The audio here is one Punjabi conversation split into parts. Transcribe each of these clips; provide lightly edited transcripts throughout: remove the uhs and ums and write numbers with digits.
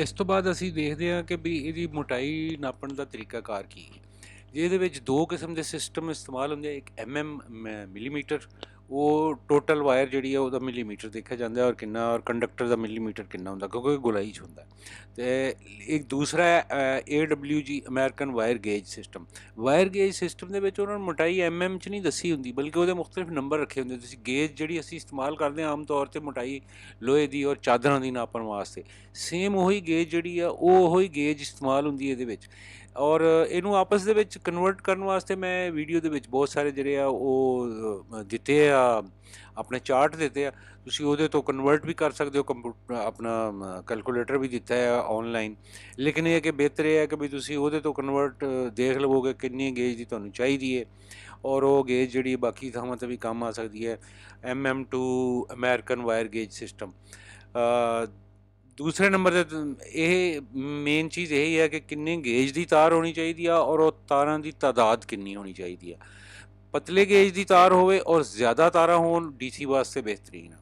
ਇਸ ਤੋਂ ਬਾਅਦ ਅਸੀਂ ਦੇਖਦੇ ਹਾਂ ਕਿ ਵੀ ਇਹਦੀ ਮੋਟਾਈ ਨਾਪਣ ਦਾ ਤਰੀਕਾਕਾਰ ਕੀ ਹੈ। ਜਿਹਦੇ ਵਿੱਚ ਦੋ ਕਿਸਮ ਦੇ ਸਿਸਟਮ ਇਸਤੇਮਾਲ ਹੁੰਦੇ ਆ। ਇੱਕ ਮਿਲੀਮੀਟਰ, ਉਹ ਟੋਟਲ ਵਾਇਰ ਜਿਹੜੀ ਹੈ ਉਹਦਾ ਮਿਲੀਮੀਟਰ ਦੇਖਿਆ ਜਾਂਦਾ ਔਰ ਕਿੰਨਾ, ਔਰ ਕੰਡਕਟਰ ਦਾ ਮਿਲੀਮੀਟਰ ਕਿੰਨਾ ਹੁੰਦਾ ਕਿਉਂਕਿ ਗੋਲਾਈ 'ਚ ਹੁੰਦਾ। ਅਤੇ ਇੱਕ ਦੂਸਰਾ AWG, American wire gauge system. Wire gauge system ਦੇ ਵਿੱਚ ਉਹਨਾਂ ਨੂੰ ਮੋਟਾਈ MM 'ਚ ਨਹੀਂ ਦੱਸੀ ਹੁੰਦੀ, ਬਲਕਿ ਉਹਦੇ ਮੁਖਤਲਿਫ ਨੰਬਰ ਰੱਖੇ ਹੁੰਦੇ। ਤੁਸੀਂ ਗੇਜ ਜਿਹੜੀ ਅਸੀਂ ਇਸਤੇਮਾਲ ਕਰਦੇ ਹਾਂ ਆਮ ਤੌਰ 'ਤੇ ਮੋਟਾਈ ਲੋਹੇ ਦੀ ਔਰ ਚਾਦਰਾਂ ਦੀ ਨਾਪਣ ਵਾਸਤੇ, ਸੇਮ ਉਹੀ ਗੇਜ ਜਿਹੜੀ ਆ ਉਹ ਉਹੀ ਗੇਜ ਇਸਤੇਮਾਲ ਹੁੰਦੀ ਇਹਦੇ ਵਿੱਚ। ਔਰ ਇਹਨੂੰ ਆਪਸ ਦੇ ਵਿੱਚ ਕਨਵਰਟ ਕਰਨ ਵਾਸਤੇ ਮੈਂ ਵੀਡੀਓ ਦੇ ਵਿੱਚ ਬਹੁਤ ਸਾਰੇ ਜਿਹੜੇ ਆ ਉਹ ਦਿੱਤੇ ਆ, ਆਪਣੇ ਚਾਰਟ ਦਿੱਤੇ ਆ। ਤੁਸੀਂ ਉਹਦੇ ਤੋਂ ਕਨਵਰਟ ਵੀ ਕਰ ਸਕਦੇ ਹੋ, ਆਪਣਾ ਕੈਲਕੂਲੇਟਰ ਵੀ ਦਿੱਤਾ ਹੈ ਔਨਲਾਈਨ। ਲੇਕਿਨ ਇਹ ਹੈ ਕਿ ਬਿਹਤਰ ਇਹ ਹੈ ਕਿ ਵੀ ਤੁਸੀਂ ਉਹਦੇ ਤੋਂ ਕਨਵਰਟ ਦੇਖ ਲਵੋਗੇ ਕਿੰਨੀ ਗੇਜ ਦੀ ਤੁਹਾਨੂੰ ਚਾਹੀਦੀ ਹੈ, ਔਰ ਉਹ ਗੇਜ ਜਿਹੜੀ ਬਾਕੀ ਥਾਵਾਂ 'ਤੇ ਵੀ ਕੰਮ ਆ ਸਕਦੀ ਹੈ। MM2 American wire gauge system. ਦੂਸਰੇ ਨੰਬਰ 'ਤੇ ਇਹ ਮੇਨ ਚੀਜ਼ ਇਹੀ ਹੈ ਕਿ ਕਿੰਨੇ ਗੇਜ ਦੀ ਤਾਰ ਹੋਣੀ ਚਾਹੀਦੀ ਆ ਔਰ ਉਹ ਤਾਰਾਂ ਦੀ ਤਾਦਾਦ ਕਿੰਨੀ ਹੋਣੀ ਚਾਹੀਦੀ ਆ। ਪਤਲੇ ਗੇਜ ਦੀ ਤਾਰ ਹੋਵੇ ਔਰ ਜ਼ਿਆਦਾ ਤਾਰਾਂ ਹੋਣ DC ਵਾਸਤੇ ਬਿਹਤਰੀਨ ਆ।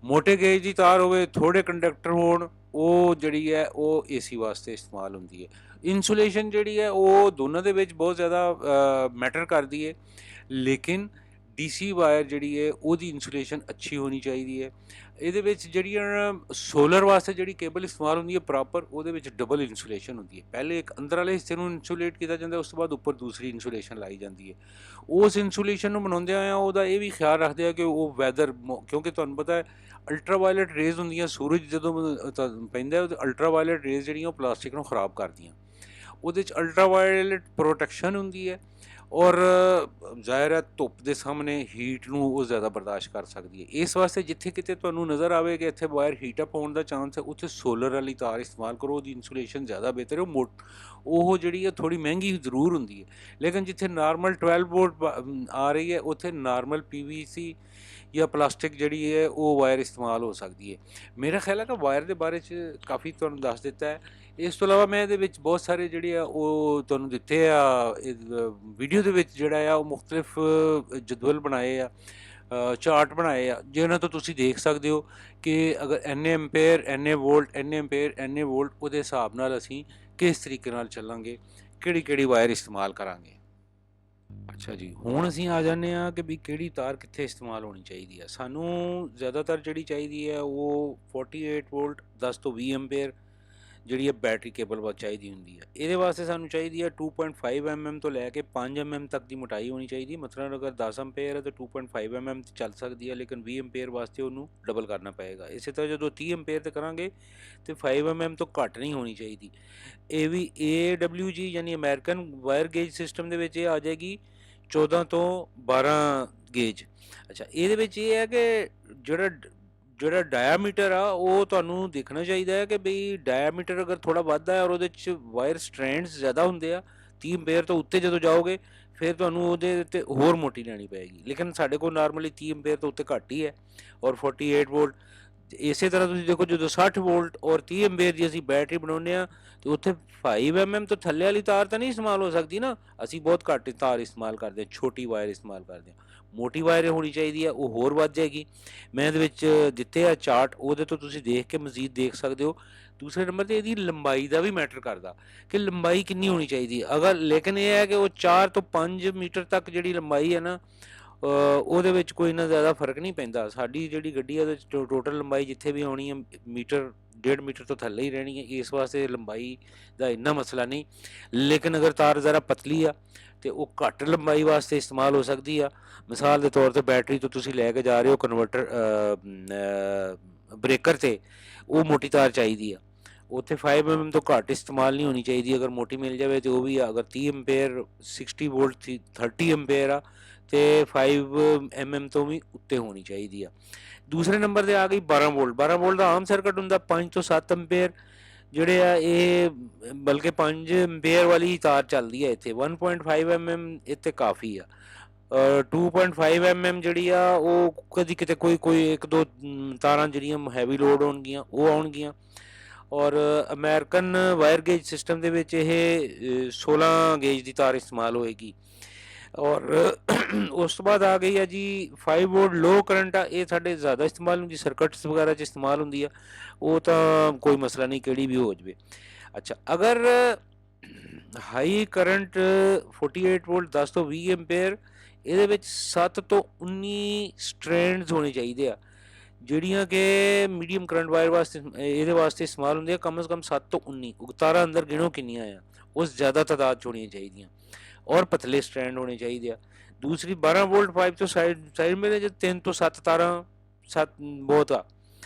ਮੋਟੇ ਗੇਜ ਦੀ ਤਾਰ ਹੋਵੇ, ਥੋੜ੍ਹੇ ਕੰਡਕਟਰ ਹੋਣ, ਉਹ ਜਿਹੜੀ ਹੈ ਉਹ AC ਵਾਸਤੇ ਇਸਤੇਮਾਲ ਹੁੰਦੀ ਹੈ। ਇਨਸੂਲੇਸ਼ਨ ਜਿਹੜੀ ਹੈ ਉਹ ਦੋਨਾਂ ਦੇ ਵਿੱਚ ਬਹੁਤ ਜ਼ਿਆਦਾ ਮੈਟਰ ਕਰਦੀ ਹੈ, ਲੇਕਿਨ DC ਵਾਇਰ ਜਿਹੜੀ ਹੈ ਉਹਦੀ ਇਨਸੂਲੇਸ਼ਨ ਅੱਛੀ ਹੋਣੀ ਚਾਹੀਦੀ ਹੈ। ਇਹਦੇ ਵਿੱਚ ਜਿਹੜੀਆਂ ਸੋਲਰ ਵਾਸਤੇ ਜਿਹੜੀ ਕੇਬਲ ਇਸਤੇਮਾਲ ਹੁੰਦੀ ਹੈ ਪ੍ਰੋਪਰ, ਉਹਦੇ ਵਿੱਚ ਡਬਲ ਇਨਸੂਲੇਸ਼ਨ ਹੁੰਦੀ ਹੈ। ਪਹਿਲੇ ਇੱਕ ਅੰਦਰ ਵਾਲੇ ਹਿੱਸੇ ਨੂੰ ਇਨਸੂਲੇਟ ਕੀਤਾ ਜਾਂਦਾ, ਉਸ ਤੋਂ ਬਾਅਦ ਉੱਪਰ ਦੂਸਰੀ ਇਨਸੂਲੇਸ਼ਨ ਲਾਈ ਜਾਂਦੀ ਹੈ। ਉਸ ਇਨਸੂਲੇਸ਼ਨ ਨੂੰ ਬਣਾਉਂਦਿਆਂ ਆ ਉਹਦਾ ਇਹ ਵੀ ਖਿਆਲ ਰੱਖਦੇ ਆ ਕਿ ਉਹ ਵੈਦਰ, ਕਿਉਂਕਿ ਤੁਹਾਨੂੰ ਪਤਾ ਹੈ ਅਲਟਰਾਵਾਇਲਟ ਰੇਜ਼ ਹੁੰਦੀਆਂ, ਸੂਰਜ ਜਦੋਂ ਪੈਂਦਾ ਉਹਦੇ ਅਲਟਰਾਵਾਇਲਟ ਰੇਜ਼ ਜਿਹੜੀਆਂ ਉਹ ਪਲਾਸਟਿਕ ਨੂੰ ਖਰਾਬ ਕਰਦੀਆਂ। ਉਹਦੇ 'ਚ ਅਲਟਰਾਵਾਇਲਟ ਪ੍ਰੋਟੈਕਸ਼ਨ ਹੁੰਦੀ ਹੈ, ਔਰ ਜ਼ਾਹਿਰ ਹੈ ਧੁੱਪ ਦੇ ਸਾਹਮਣੇ ਹੀਟ ਨੂੰ ਉਹ ਜ਼ਿਆਦਾ ਬਰਦਾਸ਼ਤ ਕਰ ਸਕਦੀ ਹੈ। ਇਸ ਵਾਸਤੇ ਜਿੱਥੇ ਕਿਤੇ ਤੁਹਾਨੂੰ ਨਜ਼ਰ ਆਵੇ ਕਿ ਇੱਥੇ ਵਾਇਰ ਹੀਟਅਪ ਹੋਣ ਦਾ ਚਾਂਸ ਹੈ, ਉੱਥੇ ਸੋਲਰ ਵਾਲੀ ਤਾਰ ਇਸਤੇਮਾਲ ਕਰੋ, ਉਹਦੀ ਇਨਸੂਲੇਸ਼ਨ ਜ਼ਿਆਦਾ ਬਿਹਤਰ ਹੈ। ਉਹ ਜਿਹੜੀ ਹੈ ਥੋੜ੍ਹੀ ਮਹਿੰਗੀ ਜ਼ਰੂਰ ਹੁੰਦੀ ਹੈ, ਲੇਕਿਨ ਜਿੱਥੇ ਨਾਰਮਲ 12 ਵੋਲਟ ਆ ਰਹੀ ਹੈ ਉੱਥੇ ਨਾਰਮਲ PVC ਜਾਂ ਪਲਾਸਟਿਕ ਜਿਹੜੀ ਹੈ ਉਹ ਵਾਇਰ ਇਸਤੇਮਾਲ ਹੋ ਸਕਦੀ ਹੈ। ਮੇਰਾ ਖਿਆਲ ਹੈ ਕਿ ਵਾਇਰ ਦੇ ਬਾਰੇ 'ਚ ਕਾਫੀ ਤੁਹਾਨੂੰ ਦੱਸ ਦਿੱਤਾ ਹੈ। ਇਸ ਤੋਂ ਇਲਾਵਾ ਮੈਂ ਇਹਦੇ ਵਿੱਚ ਬਹੁਤ ਸਾਰੇ ਜਿਹੜੇ ਆ ਉਹ ਤੁਹਾਨੂੰ ਦਿੱਤੇ ਆ ਵੀਡੀਓ ਦੇ ਵਿੱਚ, ਜਿਹੜਾ ਆ ਉਹ ਮੁਖਤਲਿਫ ਜਦਵਲ ਬਣਾਏ ਆ, ਚਾਰਟ ਬਣਾਏ ਆ, ਜਿਹਨਾਂ ਤੋਂ ਤੁਸੀਂ ਦੇਖ ਸਕਦੇ ਹੋ ਕਿ ਅਗਰ ਇੰਨੇ ਐਂਪੇਅਰ, ਇੰਨੇ ਵੋਲਟ, ਇੰਨੇ ਐਂਪੇਅਰ, ਇੰਨੇ ਵੋਲਟ, ਉਹਦੇ ਹਿਸਾਬ ਨਾਲ ਅਸੀਂ ਕਿਸ ਤਰੀਕੇ ਨਾਲ ਚੱਲਾਂਗੇ, ਕਿਹੜੀ ਕਿਹੜੀ ਵਾਇਰ ਇਸਤੇਮਾਲ ਕਰਾਂਗੇ। ਅੱਛਾ ਜੀ, ਹੁਣ ਅਸੀਂ ਆ ਜਾਂਦੇ ਹਾਂ ਕਿ ਵੀ ਕਿਹੜੀ ਤਾਰ ਕਿੱਥੇ ਇਸਤੇਮਾਲ ਹੋਣੀ ਚਾਹੀਦੀ ਹੈ। ਸਾਨੂੰ ਜ਼ਿਆਦਾਤਰ ਜਿਹੜੀ ਚਾਹੀਦੀ ਹੈ ਉਹ 48 ਵੋਲਟ 10 ਤੋਂ 20 ਐਂਪੇਅਰ ਜਿਹੜੀ ਹੈ ਬੈਟਰੀ ਕੇਬਲ ਬਹੁਤ ਚਾਹੀਦੀ ਹੁੰਦੀ ਹੈ। ਇਹਦੇ ਵਾਸਤੇ ਸਾਨੂੰ ਚਾਹੀਦੀ ਹੈ 2.5 mm ਤੋਂ ਲੈ ਕੇ 5 mm ਤੱਕ ਦੀ ਮੋਟਾਈ ਹੋਣੀ ਚਾਹੀਦੀ। ਮਤਲਬ ਅਗਰ 10 ਐਂਪੇਅਰ ਹੈ ਤਾਂ 2.5 mm ਤੇ ਚੱਲ ਸਕਦੀ ਹੈ, ਲੇਕਿਨ 20 ਐਂਪੇਅਰ ਵਾਸਤੇ ਉਹਨੂੰ ਡਬਲ ਕਰਨਾ ਪਏਗਾ। ਇਸੇ ਤਰ੍ਹਾਂ ਜਦੋਂ 30 ਐਂਪੇਅਰ ਤੇ ਕਰਾਂਗੇ ਤੇ 5 mm ਤੋਂ ਘੱਟ ਨਹੀਂ ਹੋਣੀ ਚਾਹੀਦੀ। ਇਹ ਵੀ AWG ਯਾਨੀ ਅਮਰੀਕਨ ਵਾਇਰ ਗੇਜ ਸਿਸਟਮ ਦੇ ਵਿੱਚ ਇਹ ਆ ਜਾਏਗੀ 14 ਤੋਂ 12 ਗੇਜ। ਅੱਛਾ, ਇਹਦੇ ਵਿੱਚ ਇਹ ਹੈ ਕਿ ਜਿਹੜਾ ਡਾਇਆਮੀਟਰ ਆ ਉਹ ਤੁਹਾਨੂੰ ਦੇਖਣਾ ਚਾਹੀਦਾ ਹੈ ਕਿ ਬਈ ਡਾਇਆਮੀਟਰ ਅਗਰ ਥੋੜ੍ਹਾ ਵੱਧਦਾ ਹੈ ਔਰ ਉਹਦੇ 'ਚ ਵਾਇਰ ਸਟ੍ਰੈਂਡਸ ਜ਼ਿਆਦਾ ਹੁੰਦੇ ਆ, 30 ਐਂਪੇਅਰ ਤੋਂ ਉੱਤੇ ਜਦੋਂ ਜਾਓਗੇ ਫਿਰ ਤੁਹਾਨੂੰ ਉਹਦੇ ਉੱਤੇ ਹੋਰ ਮੋਟੀ ਲੈਣੀ ਪਏਗੀ। ਲੇਕਿਨ ਸਾਡੇ ਕੋਲ ਨਾਰਮਲੀ 30 ਐਂਪੇਅਰ ਤੋਂ ਉੱਤੇ ਘੱਟ ਹੀ ਹੈ ਔਰ 48 ਵੋਲਟ। ਇਸੇ ਤਰ੍ਹਾਂ ਤੁਸੀਂ ਦੇਖੋ ਜਦੋਂ 60 ਵੋਲਟ ਔਰ 30 ਐਂਪੇਅਰ ਦੀ ਅਸੀਂ ਬੈਟਰੀ ਬਣਾਉਂਦੇ ਹਾਂ ਤੇ ਉੱਥੇ 5 mm ਤੋਂ ਥੱਲੇ ਵਾਲੀ ਤਾਰ ਤਾਂ ਨਹੀਂ ਇਸਤੇਮਾਲ ਹੋ ਸਕਦੀ ਨਾ। ਅਸੀਂ ਬਹੁਤ ਘੱਟ ਤਾਰ ਇਸਤੇਮਾਲ ਕਰਦੇ ਹਾਂ, ਛੋਟੀ ਵਾਇਰ ਇਸਤੇਮਾਲ ਕਰਦੇ ਹਾਂ। ਮੋਟੀ ਵਾਇਰ ਹੋਣੀ ਚਾਹੀਦੀ ਹੈ, ਉਹ ਹੋਰ ਵੱਧ ਜਾਏਗੀ। ਮੈਂ ਇਹਦੇ ਵਿੱਚ ਦਿੱਤੇ ਆ ਚਾਰਟ, ਉਹਦੇ ਤੋਂ ਤੁਸੀਂ ਦੇਖ ਕੇ ਮਜ਼ੀਦ ਦੇਖ ਸਕਦੇ ਹੋ। ਦੂਸਰੇ ਨੰਬਰ 'ਤੇ ਇਹਦੀ ਲੰਬਾਈ ਦਾ ਵੀ ਮੈਟਰ ਕਰਦਾ ਕਿ ਲੰਬਾਈ ਕਿੰਨੀ ਹੋਣੀ ਚਾਹੀਦੀ ਹੈ। ਅਗਰ ਲੇਕਿਨ ਇਹ ਹੈ ਕਿ ਉਹ 4 ਤੋਂ 5 ਮੀਟਰ ਤੱਕ ਜਿਹੜੀ ਲੰਬਾਈ ਹੈ ਨਾ, ਉਹਦੇ ਵਿੱਚ ਕੋਈ ਇੰਨਾ ਜ਼ਿਆਦਾ ਫਰਕ ਨਹੀਂ ਪੈਂਦਾ। ਸਾਡੀ ਜਿਹੜੀ ਗੱਡੀ ਹੈ ਉਹਦੇ 'ਚ ਟੋਟਲ ਲੰਬਾਈ ਜਿੱਥੇ ਵੀ ਆਉਣੀ ਹੈ ਮੀਟਰ 1.5 ਮੀਟਰ ਤੋਂ ਥੱਲੇ ਹੀ ਰਹਿਣੀ ਹੈ। ਇਸ ਵਾਸਤੇ ਲੰਬਾਈ ਦਾ ਇੰਨਾ ਮਸਲਾ ਨਹੀਂ। ਲੇਕਿਨ ਅਗਰ ਤਾਰ ਜ਼ਰਾ ਪਤਲੀ ਆ ਤੇ ਉਹ ਘੱਟ ਲੰਬਾਈ ਵਾਸਤੇ ਇਸਤੇਮਾਲ ਹੋ ਸਕਦੀ ਆ। ਮਿਸਾਲ ਦੇ ਤੌਰ 'ਤੇ ਬੈਟਰੀ ਤੋਂ ਤੁਸੀਂ ਲੈ ਕੇ ਜਾ ਰਹੇ ਹੋ ਕਨਵਰਟਰ ਬ੍ਰੇਕਰ 'ਤੇ, ਉਹ ਮੋਟੀ ਤਾਰ ਚਾਹੀਦੀ ਆ, ਉੱਥੇ 5 mm ਤੋਂ ਘੱਟ ਇਸਤੇਮਾਲ ਨਹੀਂ ਹੋਣੀ ਚਾਹੀਦੀ। ਅਗਰ ਮੋਟੀ ਮਿਲ ਜਾਵੇ ਤਾਂ ਉਹ ਵੀ, ਅਗਰ 30 ਐਂਪੇਅਰ 60 ਵੋਲਟ 30 ਐਂਪੇਅਰ ਆ ਤੇ 5 mm ਤੋਂ ਵੀ ਉੱਤੇ ਹੋਣੀ ਚਾਹੀਦੀ ਆ। ਦੂਸਰੇ ਨੰਬਰ 'ਤੇ ਆ ਗਈ 12 ਵੋਲਟ। 12 ਵੋਲਟ ਦਾ ਆਮ ਸਰਕਟ ਹੁੰਦਾ 5 ਤੋਂ 7 ਐਂਪੇਅਰ ਜਿਹੜੇ ਆ, ਇਹ ਬਲਕਿ 5 ਐਂਪੇਅਰ ਵਾਲੀ ਤਾਰ ਚੱਲਦੀ ਹੈ ਇੱਥੇ। 1.5 mm ਇੱਥੇ ਕਾਫੀ ਆ। 2.5 mm ਜਿਹੜੀ ਆ ਉਹ ਕਦੀ ਕਿਤੇ ਕੋਈ ਇੱਕ ਦੋ ਤਾਰਾਂ ਜਿਹੜੀਆਂ ਹੈਵੀ ਲੋਡ ਹੋਣਗੀਆਂ ਉਹ ਆਉਣਗੀਆਂ। ਔਰ ਅਮਰੀਕਨ ਵਾਇਰ ਗੇਜ ਸਿਸਟਮ ਦੇ ਵਿੱਚ ਇਹ 16 ਗੇਜ ਦੀ ਤਾਰ ਇਸਤੇਮਾਲ ਹੋਏਗੀ। ਔਰ ਉਸ ਤੋਂ ਬਾਅਦ ਆ ਗਈ ਆ ਜੀ 5 ਵੋਲਟ ਲੋ ਕਰੰਟ ਆ। ਇਹ ਸਾਡੇ ਜ਼ਿਆਦਾ ਇਸਤੇਮਾਲ ਹੁੰਦੀ, ਸਰਕਟਸ ਵਗੈਰਾ 'ਚ ਇਸਤੇਮਾਲ ਹੁੰਦੀ ਆ। ਉਹ ਤਾਂ ਕੋਈ ਮਸਲਾ ਨਹੀਂ, ਕਿਹੜੀ ਵੀ ਹੋ ਜਾਵੇ। ਅੱਛਾ, ਅਗਰ ਹਾਈ ਕਰੰਟ 48 ਵੋਲਟ 10 ਤੋਂ 20 ਐਂਪੀਅਰ, ਇਹਦੇ ਵਿੱਚ 7 ਤੋਂ 19 ਸਟ੍ਰੈਂਡਸ ਹੋਣੇ ਚਾਹੀਦੇ ਆ, ਜਿਹੜੀਆਂ ਕਿ ਮੀਡੀਅਮ ਕਰੰਟ ਵਾਇਰ ਵਾਸਤੇ ਇਹਦੇ ਵਾਸਤੇ ਇਸਤੇਮਾਲ ਹੁੰਦੀਆਂ। ਕਮ ਸੇ ਕਮ 7 ਤੋਂ 19 ਤਾਰਾਂ ਅੰਦਰ ਗਿਣੋ ਕਿੰਨੀਆਂ ਆ, ਉਸ ਜ਼ਿਆਦਾ ਤਾਦਾਦ 'ਚ ਹੋਣੀਆਂ ਚਾਹੀਦੀਆਂ, ਔਰ ਪਤਲੇ ਸਟ੍ਰੈਂਡ ਹੋਣੇ ਚਾਹੀਦੇ ਆ। ਦੂਸਰੀ 12 ਵੋਲਟ ਪਾਈਪ ਤੋਂ ਸਾਈਡ ਮੇਰੇ 'ਚ 3 ਤੋਂ 7 ਤਾਰਾਂ, 7 ਬਹੁਤ ਆ।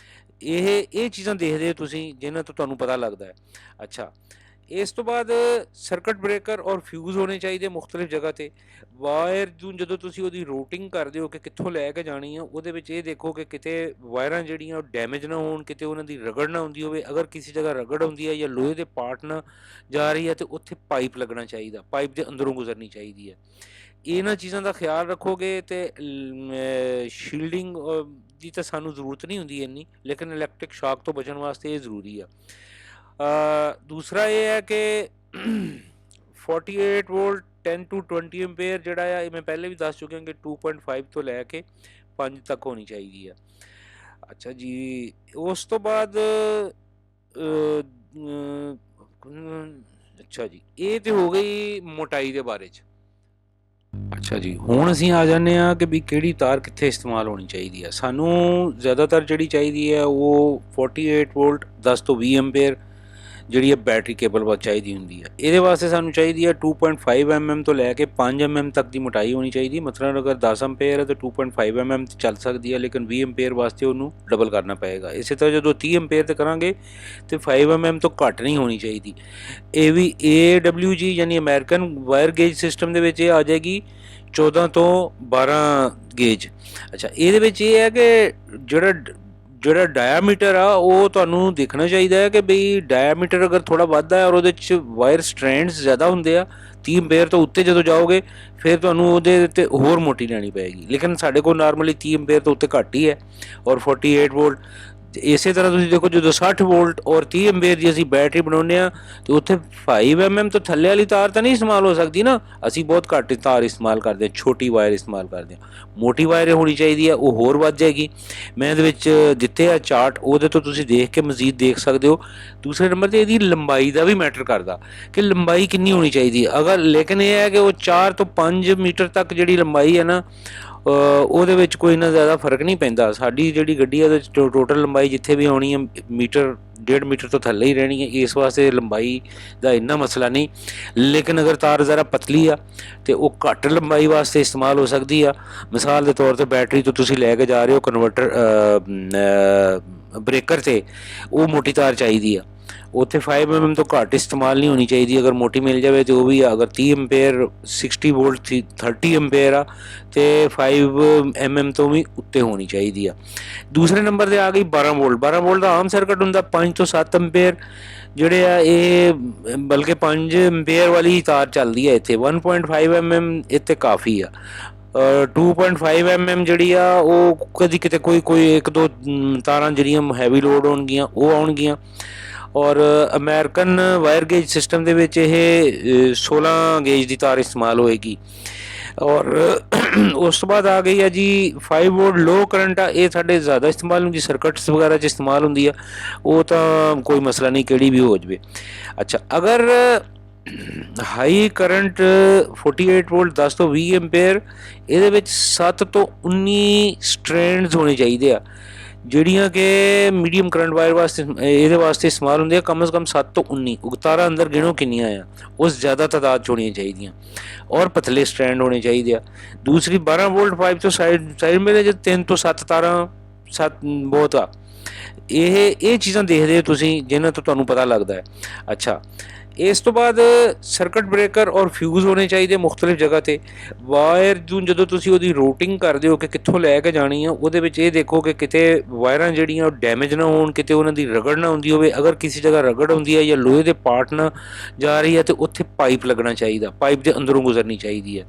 ਇਹ ਚੀਜ਼ਾਂ ਦੇਖਦੇ ਹੋ ਤੁਸੀਂ, ਜਿਨ੍ਹਾਂ ਤੋਂ ਤੁਹਾਨੂੰ ਪਤਾ ਲੱਗਦਾ ਹੈ। ਅੱਛਾ, ਇਸ ਤੋਂ ਬਾਅਦ ਸਰਕਟ ਬ੍ਰੇਕਰ ਔਰ ਫਿਊਜ਼ ਹੋਣੇ ਚਾਹੀਦੇ ਮੁਖਤਲਿਫ ਜਗ੍ਹਾ 'ਤੇ। ਵਾਇਰ ਨੂੰ ਜਦੋਂ ਤੁਸੀਂ ਉਹਦੀ ਰੂਟਿੰਗ ਕਰਦੇ ਹੋ ਕਿ ਕਿੱਥੋਂ ਲੈ ਕੇ ਜਾਣੀ ਆ, ਉਹਦੇ ਵਿੱਚ ਇਹ ਦੇਖੋ ਕਿ ਕਿਤੇ ਵਾਇਰਾਂ ਜਿਹੜੀਆਂ ਉਹ ਡੈਮੇਜ ਨਾ ਹੋਣ, ਕਿਤੇ ਉਹਨਾਂ ਦੀ ਰਗੜ ਨਾ ਹੁੰਦੀ ਹੋਵੇ। ਅਗਰ ਕਿਸੇ ਜਗ੍ਹਾ ਰਗੜ ਹੁੰਦੀ ਹੈ ਜਾਂ ਲੋਹੇ ਦੇ ਪਾਰਟ ਨਾਲ ਜਾ ਰਹੀ ਹੈ, ਤਾਂ ਉੱਥੇ ਪਾਈਪ ਲੱਗਣਾ ਚਾਹੀਦਾ, ਪਾਈਪ ਦੇ ਅੰਦਰੋਂ ਗੁਜ਼ਰਨੀ ਚਾਹੀਦੀ ਹੈ। ਇਹਨਾਂ ਚੀਜ਼ਾਂ ਦਾ ਖਿਆਲ ਰੱਖੋਗੇ ਤੇ ਸ਼ੀਲਡਿੰਗ ਦੀ ਤਾਂ ਸਾਨੂੰ ਜ਼ਰੂਰਤ ਨਹੀਂ ਹੁੰਦੀ ਇੰਨੀ, ਲੇਕਿਨ ਇਲੈਕਟ੍ਰਿਕ ਸ਼ਾਕ ਤੋਂ ਬਚਣ ਵਾਸਤੇ ਇਹ ਜ਼ਰੂਰੀ ਆ। ਦੂਸਰਾ ਇਹ ਹੈ ਕਿ 48 ਵੋਲਟ 10 to 20 ਐਂਪੀਅਰ ਜਿਹੜਾ ਆ, ਇਹ ਮੈਂ ਪਹਿਲੇ ਵੀ ਦੱਸ ਚੁੱਕਿਆ ਕਿ 2.5 ਤੋਂ ਲੈ ਕੇ 5 ਤੱਕ ਹੋਣੀ ਚਾਹੀਦੀ ਆ। ਅੱਛਾ ਜੀ, ਉਸ ਤੋਂ ਬਾਅਦ ਅੱਛਾ ਜੀ, ਇਹ ਤੇ ਹੋ ਗਈ ਮੋਟਾਈ ਦੇ ਬਾਰੇ 'ਚ। ਅੱਛਾ ਜੀ, ਹੁਣ ਅਸੀਂ ਆ ਜਾਂਦੇ ਹਾਂ ਕਿ ਵੀ ਕਿਹੜੀ ਤਾਰ ਕਿੱਥੇ ਇਸਤੇਮਾਲ ਹੋਣੀ ਚਾਹੀਦੀ ਹੈ। ਸਾਨੂੰ ਜ਼ਿਆਦਾਤਰ ਜਿਹੜੀ ਚਾਹੀਦੀ ਹੈ ਉਹ 48 ਵੋਲਟ 10 ਤੋਂ 20 ਐਂਪੀਅਰ ਜਿਹੜੀ ਹੈ ਬੈਟਰੀ ਕੇਬਲ ਬਾਅਦ ਚਾਹੀਦੀ ਹੁੰਦੀ ਹੈ। ਇਹਦੇ ਵਾਸਤੇ ਸਾਨੂੰ ਚਾਹੀਦੀ ਹੈ 2.5 mm ਤੋਂ ਲੈ ਕੇ 5 mm ਤੱਕ ਦੀ ਮੋਟਾਈ ਹੋਣੀ ਚਾਹੀਦੀ। ਮਤਲਬ ਅਗਰ 10 ਐਂਪੀਅਰ ਹੈ ਤਾਂ 2.5 mm ਤੇ ਚੱਲ ਸਕਦੀ ਹੈ, ਲੇਕਿਨ 20 ਐਂਪੀਅਰ ਵਾਸਤੇ ਉਹਨੂੰ ਡਬਲ ਕਰਨਾ ਪਏਗਾ। ਇਸੇ ਤਰ੍ਹਾਂ ਜਦੋਂ 30 ਐਂਪੀਅਰ ਤੇ ਕਰਾਂਗੇ ਤੇ 5 mm ਤੋਂ ਘੱਟ ਨਹੀਂ ਹੋਣੀ ਚਾਹੀਦੀ। ਇਹ ਵੀ AWG ਯਾਨੀ ਅਮਰੀਕਨ ਵਾਇਰ ਗੇਜ ਸਿਸਟਮ ਦੇ ਵਿੱਚ ਇਹ ਆ ਜਾਏਗੀ 14 ਤੋਂ 12 ਗੇਜ। ਅੱਛਾ, ਇਹਦੇ ਵਿੱਚ ਇਹ ਹੈ ਕਿ ਜਿਹੜਾ ਡਾਇਆਮੀਟਰ ਆ ਉਹ ਤੁਹਾਨੂੰ ਦੇਖਣਾ ਚਾਹੀਦਾ ਹੈ ਕਿ ਬਈ ਡਾਇਆਮੀਟਰ ਅਗਰ ਥੋੜ੍ਹਾ ਵੱਧਦਾ ਹੈ ਔਰ ਉਹਦੇ 'ਚ ਵਾਇਰ ਸਟ੍ਰੈਂਡਸ ਜ਼ਿਆਦਾ ਹੁੰਦੇ ਆ, 30 ਐਂਪੀਅਰ ਤੋਂ ਉੱਤੇ ਜਦੋਂ ਜਾਓਗੇ ਫਿਰ ਤੁਹਾਨੂੰ ਉਹਦੇ 'ਤੇ ਹੋਰ ਮੋਟੀ ਲੈਣੀ ਪਏਗੀ। ਲੇਕਿਨ ਸਾਡੇ ਕੋਲ ਨਾਰਮਲੀ 30 ਐਂਪੀਅਰ ਤੋਂ ਉੱਤੇ ਘੱਟ ਹੀ ਹੈ ਔਰ 48 ਵੋਲਟ। ਇਸੇ ਤਰ੍ਹਾਂ ਤੁਸੀਂ ਦੇਖੋ ਜਦੋਂ 60 ਵੋਲਟ ਔਰ 30 ਐਂਪੀਅਰ ਦੀ ਅਸੀਂ ਬੈਟਰੀ ਬਣਾਉਂਦੇ ਹਾਂ ਤਾਂ ਉੱਥੇ 5 mm ਤੋਂ ਥੱਲੇ ਵਾਲੀ ਤਾਰ ਤਾਂ ਨਹੀਂ ਇਸਤੇਮਾਲ ਹੋ ਸਕਦੀ ਨਾ। ਅਸੀਂ ਬਹੁਤ ਘੱਟ ਤਾਰ ਇਸਤੇਮਾਲ ਕਰਦੇ ਹਾਂ, ਛੋਟੀ ਵਾਇਰ ਇਸਤੇਮਾਲ ਕਰਦੇ ਹਾਂ। ਮੋਟੀ ਵਾਇਰ ਹੋਣੀ ਚਾਹੀਦੀ ਹੈ, ਉਹ ਹੋਰ ਵੱਧ ਜਾਏਗੀ। ਮੈਂ ਇਹਦੇ ਵਿੱਚ ਦਿੱਤੇ ਆ ਚਾਰਟ, ਉਹਦੇ ਤੋਂ ਤੁਸੀਂ ਦੇਖ ਕੇ ਮਜ਼ੀਦ ਦੇਖ ਸਕਦੇ ਹੋ। ਦੂਸਰੇ ਨੰਬਰ 'ਤੇ ਇਹਦੀ ਲੰਬਾਈ ਦਾ ਵੀ ਮੈਟਰ ਕਰਦਾ ਕਿ ਲੰਬਾਈ ਕਿੰਨੀ ਹੋਣੀ ਚਾਹੀਦੀ ਹੈ। ਅਗਰ ਲੇਕਿਨ ਇਹ ਹੈ ਕਿ ਉਹ 4 ਤੋਂ 5 ਮੀਟਰ ਤੱਕ ਜਿਹੜੀ ਲੰਬਾਈ ਹੈ ਨਾ, ਉਹਦੇ ਵਿੱਚ ਕੋਈ ਇੰਨਾ ਜ਼ਿਆਦਾ ਫਰਕ ਨਹੀਂ ਪੈਂਦਾ। ਸਾਡੀ ਜਿਹੜੀ ਗੱਡੀ ਹੈ ਉਹਦੇ 'ਚ ਟੋਟਲ ਲੰਬਾਈ ਜਿੱਥੇ ਵੀ ਆਉਣੀ ਹੈ ਮੀਟਰ 1.5 ਮੀਟਰ ਤੋਂ ਥੱਲੇ ਹੀ ਰਹਿਣੀ ਹੈ। ਇਸ ਵਾਸਤੇ ਲੰਬਾਈ ਦਾ ਇੰਨਾ ਮਸਲਾ ਨਹੀਂ। ਲੇਕਿਨ ਅਗਰ ਤਾਰ ਜ਼ਰਾ ਪਤਲੀ ਆ ਤੇ ਉਹ ਘੱਟ ਲੰਬਾਈ ਵਾਸਤੇ ਇਸਤੇਮਾਲ ਹੋ ਸਕਦੀ ਆ। ਮਿਸਾਲ ਦੇ ਤੌਰ 'ਤੇ ਬੈਟਰੀ ਤੋਂ ਤੁਸੀਂ ਲੈ ਕੇ ਜਾ ਰਹੇ ਹੋ ਕਨਵਰਟਰ ਬ੍ਰੇਕਰ 'ਤੇ, ਉਹ ਮੋਟੀ ਤਾਰ ਚਾਹੀਦੀ ਆ। ਉੱਥੇ 5 mm ਤੋਂ ਘੱਟ ਇਸਤੇਮਾਲ ਨਹੀਂ ਹੋਣੀ ਚਾਹੀਦੀ। ਅਗਰ ਮੋਟੀ ਮਿਲ ਜਾਵੇ ਤਾਂ ਉਹ ਵੀ ਅਗਰ 30 ਐਂਪੀਅਰ 60 ਵੋਲਟ 30 ਐਂਪੀਅਰ ਆ ਤੇ 5 mm ਤੋਂ ਵੀ ਉੱਤੇ ਹੋਣੀ ਚਾਹੀਦੀ ਆ। ਦੂਸਰੇ ਨੰਬਰ 'ਤੇ ਆ ਗਈ 12 ਵੋਲਟ। 12 ਵੋਲਟ ਦਾ ਆਮ ਸਰਕਟ ਹੁੰਦਾ 5 ਤੋਂ 7 ਐਂਪੀਅਰ ਜਿਹੜੇ ਆ, ਇਹ ਬਲਕਿ 5 ਐਂਪੀਅਰ ਵਾਲੀ ਤਾਰ ਚੱਲਦੀ ਹੈ ਇੱਥੇ। 1.5 mm ਇੱਥੇ ਕਾਫੀ ਆ। 2.5 mm ਜਿਹੜੀ ਆ ਉਹ ਕਦੀ ਕਿਤੇ ਕੋਈ ਇੱਕ ਦੋ ਤਾਰਾਂ ਜਿਹੜੀਆਂ ਹੈਵੀ ਲੋਡ ਹੋਣਗੀਆਂ ਉਹ ਆਉਣਗੀਆਂ। ਔਰ ਅਮਰੀਕਨ ਵਾਇਰ ਗੇਜ ਸਿਸਟਮ ਦੇ ਵਿੱਚ ਇਹ 16 ਗੇਜ ਦੀ ਤਾਰ ਇਸਤੇਮਾਲ ਹੋਏਗੀ। ਔਰ ਉਸ ਤੋਂ ਬਾਅਦ ਆ ਗਈ ਹੈ ਜੀ 5 ਵੋਲਟ ਲੋ ਕਰੰਟ ਆ। ਇਹ ਸਾਡੇ ਜ਼ਿਆਦਾ ਇਸਤੇਮਾਲ ਹੁੰਦੀ, ਸਰਕਟਸ ਵਗੈਰਾ 'ਚ ਇਸਤੇਮਾਲ ਹੁੰਦੀ ਆ। ਉਹ ਤਾਂ ਕੋਈ ਮਸਲਾ ਨਹੀਂ, ਕਿਹੜੀ ਵੀ ਹੋ ਜਾਵੇ। ਅੱਛਾ, ਅਗਰ ਹਾਈ ਕਰੰਟ 48 ਵੋਲਟ 10 ਤੋਂ 20 ਐਂਪੀਅਰ, ਇਹਦੇ ਵਿੱਚ 7 ਤੋਂ 19 ਸਟ੍ਰੈਂਡਸ ਹੋਣੇ ਚਾਹੀਦੇ ਆ, ਜਿਹੜੀਆਂ ਕਿ ਮੀਡੀਅਮ ਕਰੰਟ ਵਾਇਰ ਵਾਸਤੇ ਇਹਦੇ ਵਾਸਤੇ ਇਸਤੇਮਾਲ ਹੁੰਦੀਆਂ। ਕਮ ਸੇ ਕਮ 7 ਤੋਂ 19 ਤਾਰਾਂ ਅੰਦਰ ਗਿਣੋ ਕਿੰਨੀਆਂ ਆ, ਉਸ ਜ਼ਿਆਦਾ ਤਾਦਾਦ 'ਚ ਹੋਣੀਆਂ ਚਾਹੀਦੀਆਂ, ਔਰ ਪਤਲੇ ਸਟ੍ਰੈਂਡ ਹੋਣੇ ਚਾਹੀਦੇ ਆ। ਦੂਸਰੀ 12 ਵੋਲਟ ਪਾਈਪ ਤੋਂ ਸਾਈਡ ਮੇਰੇ 'ਚ 3 ਤੋਂ 7 ਤਾਰਾਂ, 7 ਬਹੁਤ ਆ। ਇਹ ਚੀਜ਼ਾਂ ਦੇਖਦੇ ਹੋ ਤੁਸੀਂ, ਜਿਨ੍ਹਾਂ ਤੋਂ ਤੁਹਾਨੂੰ ਪਤਾ ਲੱਗਦਾ ਹੈ। ਅੱਛਾ, ਇਸ ਤੋਂ ਬਾਅਦ ਸਰਕਟ ਬ੍ਰੇਕਰ ਔਰ ਫਿਊਜ਼ ਹੋਣੇ ਚਾਹੀਦੇ ਮੁਖਤਲਿਫ ਜਗ੍ਹਾ 'ਤੇ। ਵਾਇਰ ਨੂੰ ਜਦੋਂ ਤੁਸੀਂ ਉਹਦੀ ਰੂਟਿੰਗ ਕਰਦੇ ਹੋ ਕਿ ਕਿੱਥੋਂ ਲੈ ਕੇ ਜਾਣੀ ਆ, ਉਹਦੇ ਵਿੱਚ ਇਹ ਦੇਖੋ ਕਿ ਕਿਤੇ ਵਾਇਰਾਂ ਜਿਹੜੀਆਂ ਉਹ ਡੈਮੇਜ ਨਾ ਹੋਣ, ਕਿਤੇ ਉਹਨਾਂ ਦੀ ਰਗੜ ਨਾ ਹੁੰਦੀ ਹੋਵੇ। ਅਗਰ ਕਿਸੇ ਜਗ੍ਹਾ ਰਗੜ ਹੁੰਦੀ ਹੈ ਜਾਂ ਲੋਹੇ ਦੇ ਪਾਰਟ ਨਾਲ ਜਾ ਰਹੀ ਹੈ ਤਾਂ ਉੱਥੇ ਪਾਈਪ ਲੱਗਣਾ ਚਾਹੀਦਾ, ਪਾਈਪ ਦੇ ਅੰਦਰੋਂ ਗੁਜ਼ਰਨੀ ਚਾਹੀਦੀ ਹੈ।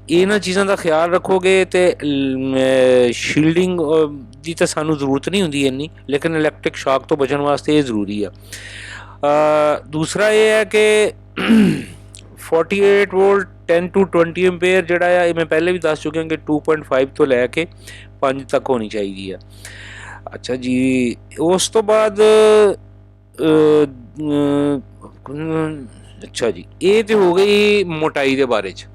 ਇਹਨਾਂ ਚੀਜ਼ਾਂ ਦਾ ਖਿਆਲ ਰੱਖੋਗੇ ਤੇ ਸ਼ੀਲਡਿੰਗ ਦੀ ਤਾਂ ਸਾਨੂੰ ਜ਼ਰੂਰਤ ਨਹੀਂ ਹੁੰਦੀ ਇੰਨੀ, ਲੇਕਿਨ ਇਲੈਕਟ੍ਰਿਕ ਸ਼ਾਕ ਤੋਂ ਬਚਣ ਵਾਸਤੇ ਇਹ ਜ਼ਰੂਰੀ ਆ। ਦੂਸਰਾ ਇਹ ਹੈ ਕਿ 48 ਵੋਲਟ 10 to 20 एम्पेयर ਜਿਹੜਾ ਆ ਇਹ ਮੈਂ ਪਹਿਲੇ ਵੀ ਦੱਸ ਚੁੱਕਿਆ ਕਿ 2.5 ਤੋਂ ਲੈ ਕੇ 5 ਤੱਕ ਹੋਣੀ ਚਾਹੀਦੀ ਆ। ਅੱਛਾ ਜੀ, ਉਸ ਤੋਂ ਬਾਅਦ ਅੱਛਾ ਜੀ, ਇਹ ਤੇ ਹੋ ਗਈ ਮੋਟਾਈ ਦੇ ਬਾਰੇ 'ਚ।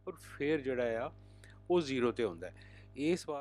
ਔਰ ਫਿਰ ਜਿਹੜਾ ਆ ਉਹ 0 ਤੇ ਹੁੰਦਾ ਹੈ। ਇਸ ਵਾਰ